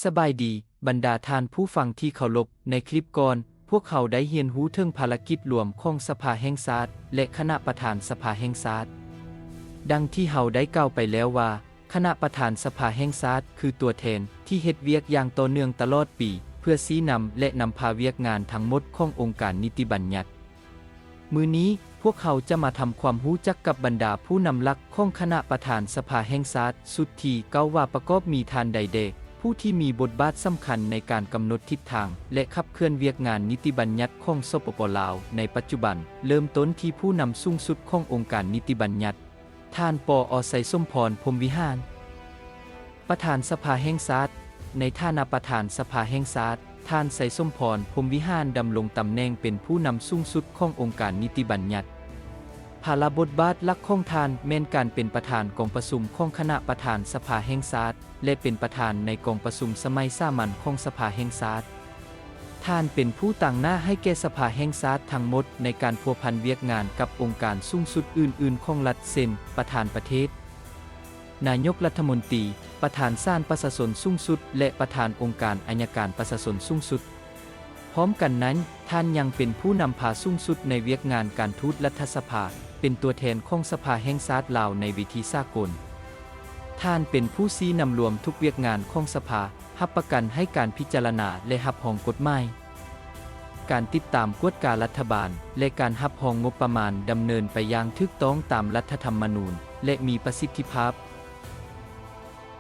สบายดีบรรดาท่านผู้ฟังที่เคารพในคลิปก่อนพวกเขาได้เรียนรู้ถึงภารกิจรวมของสภาแห่งชาติและคณะประธานสภาแห่งชาติดังที่เราได้กล่าวไปแล้วว่าคณะประธานสภาแห่งชาติคือตัวแทนที่เฮ็ดเวียกอย่างต่อเนื่องตลอดปีเพื่อชี้นำและนำพาเวียกงานทั้งหมดขององค์การนิติบัญญัติมื้อนี้พวกเขาจะมาทำความรู้จักกับบรรดาผู้นำหลักของคณะประธานสภาแห่งชาติสุดที่เก่าว่าประกอบมีทานใดเดผู้ที่มีบทบาทสำคัญในการกำหนดทิศทางและขับเคลื่อนเวียกงานนิติบัญญัติของสปป.ลาวในปัจจุบันเริ่มต้นที่ผู้นำสูงสุดขององค์การนิติบัญญัติท่านปอ.ไสยสมพรพรหมวิหารประธานสภาแห่งชาติในฐานะประธานสภาแห่งชาติท่านไสยสมพรพรหมวิหารดำรงตำแหน่งเป็นผู้นำสูงสุดขององค์การนิติบัญญัติภาระบทบาทหลักของท่านแม่นการเป็นประธานกองประชุมของคณะประธานสภาแห่งชาติและเป็นประธานในกองประชุมสมัยสามัญของสภาแห่งชาติท่านเป็นผู้ตั้งหน้าให้แก่สภาแห่งชาติทั้งหมดในการพัวพันเวียกงานกับองค์การสูงสุดอื่นๆของรัฐเช่นประธานประเทศนายกรัฐมนตรีประธานศาลประชาชนสูงสุดและประธานองค์การอัยการประชาชนสูงสุดพร้อมกันนั้นท่านยังเป็นผู้นำพาสูงสุดในเวียกงานการทูตรัฐสภาเป็นตัวแทนของสภาแห่งชาติลาวในวิธีสากลท่านเป็นผู้ชี้นำรวมทุกเวียกงานของสภารับประกันให้การพิจารณาและรับรองกฎหมายการติดตามกวดการรัฐบาลและการรับรองงบประมาณดำเนินไปอย่างถูกต้องตามรัฐธรรมนูญและมีประสิทธิภาพ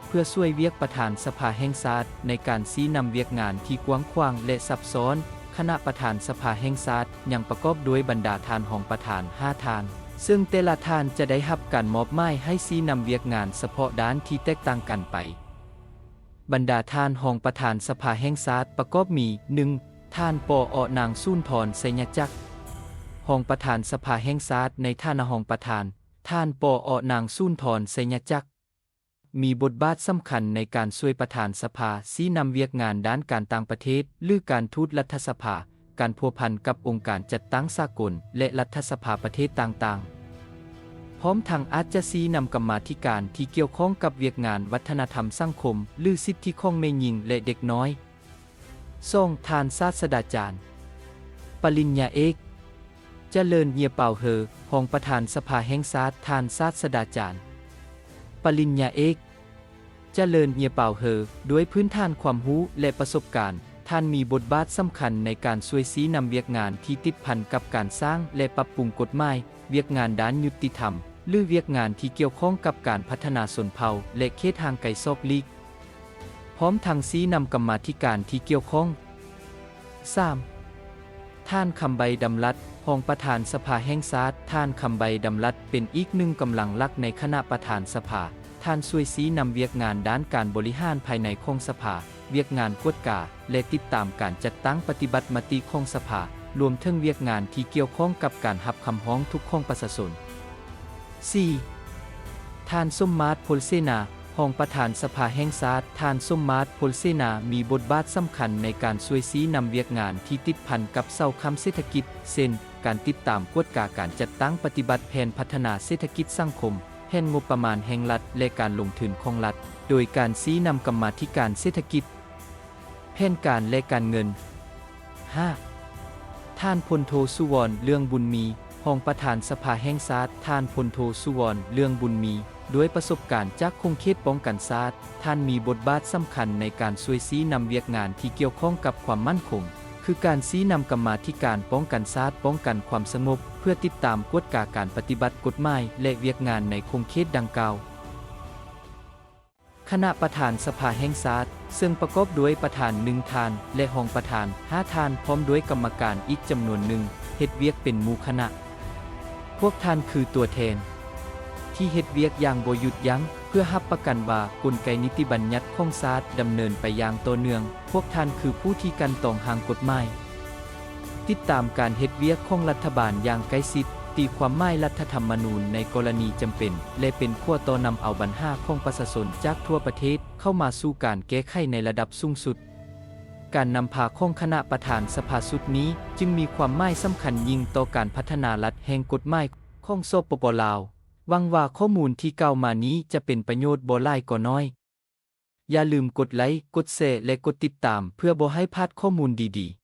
เพื่อช่วยเวียกประธานสภาแห่งชาติในการชี้นำเวียกงานที่กว้างขวางและซับซ้อนคณะประธานสภาแห่งชาติยังประกอบด้วยบรรดาท่านรองประธาน5ท่านซึ่งแต่ละท่านจะได้รับการมอบหมายให้ชี้นำเวียกงานเฉพาะด้านที่แตกต่างกันไปบรรดาท่านรองประธานสภาแห่งชาติประกอบมี 1. ท่านปอ.นางสุนทรไสยจักรรองประธานสภาแห่งชาติในฐานะรองประธานท่านปอ.นางสุนทรไสยจักรมีบทบาทสำคัญในการช่วยประธานสภาชี้นำเวียกงานด้านการต่างประเทศหรือการทูตรัฐสภาการพัวพันกับองค์การจัดตั้งสากลและรัฐสภาประเทศต่างๆพร้อมทั้งอาจจะชี้นำกรรมาธิการที่เกี่ยวข้องกับเวียกงานวัฒนธรรมสังคมหรือสิทธิของแม่หญิงและเด็กน้อย2. ท่านศาสตราจารย์ปริญญาเอกเจริญเยียเป่าเหอรองประธานสภาแห่งชาติท่านศาสตราจารย์ปริญญาเอกเจริญเยียเป่าเหอด้วยพื้นฐานความรู้และประสบการณ์ท่านมีบทบาทสำคัญในการช่วยชี้นำเวียกงานที่ติดพันกับการสร้างและปรับปรุงกฎหมายเวียกงานด้านยุติธรรมหรือเวียกงานที่เกี่ยวข้องกับการพัฒนาชนเผ่าและเขตห่างไกลซอกลีกพร้อมทั้งชี้นำกรรมาธิการที่เกี่ยวข้อง 3. ท่านคำใบดำรัดรองประธานสภาแห่งชาติท่านคำใบดำรัดเป็นอีกหนึ่งกำลังหลักในคณะประธานสภาท่านช่วยชี้นำเวียกงานด้านการบริหารภายในของสภาเวียกงานกวดกาและติดตามการจัดตั้งปฏิบัติมติของสภารวมถึงเวียกงานที่เกี่ยวข้องกับการรับคำร้องทุกข์ของประชาชน 4. ท่านสมมาตร พลเสนารองประธานสภาแห่งชาติท่านสมมาตร พลเสนามีบทบาทสำคัญในการช่วยชี้นำเวียกงานที่ติดพันกับเสาค้ำเศรษฐกิจเช่นการติดตามกวดกาการจัดตั้งปฏิบัติแผนพัฒนาเศรษฐกิจสังคมแผนงบประมาณแห่งรัฐและการลงทุนของรัฐโดยการชี้นำกรรมาธิการเศรษฐกิจแผนการและการเงิน 5. ท่านพลโทสุวรรณเรื่องบุญมีรองประธานสภาแห่งชาติท่านพลโทสุวรรณเรื่องบุญมีด้วยประสบการณ์จากคงเขตป้องกันชาติท่านมีบทบาทสำคัญในการช่วยชี้นำเวียกงานที่เกี่ยวข้องกับความมั่นคงคือการชี้นำกรรมาธิการป้องกันชาติป้องกันความสงบเพื่อติดตามกวดกาการปฏิบัติกฎหมายและเวียกงานในคงเขตดังกล่าวคณะประธานสภาแห่งชาติซึ่งประกอบด้วยประธาน1ท่านและรองประธาน5ท่านพร้อมด้วยกรรมการอีกจำนวนหนึ่งเฮ็ดเวียกเป็นหมู่คณะพวกท่านคือตัวแทนที่เฮ็ดเวียกอย่างบ่หยุดยั้งเพื่อรับประกันว่ากลไกนิติบัญญัติของชาติดำเนินไปอย่างต่อเนื่องพวกท่านคือผู้ที่กันต้องห่างกฎหมายติดตามการเฮ็ดเวียกของรัฐบาลอย่างใกล้ชิดตีความหมายรัฐธรรมนูญในกรณีจำเป็นและเป็นขั้วต่อนำเอาปัญหาของประชาชนจากทั่วประเทศเข้ามาสู่การแก้ไขในระดับสูงสุดการนำพาของคณะประธานสภาชุดนี้จึงมีความหมายสำคัญยิ่งต่อการพัฒนารัฐแห่งกฎหมายของสปป.ลาวหวังว่าข้อมูลที่กล่าวมานี้จะเป็นประโยชน์บ่หลายก็น้อย อย่าลืมกดไลค์ กดแชร์และกดติดตามเพื่อบ่ให้พลาดข้อมูลดีๆ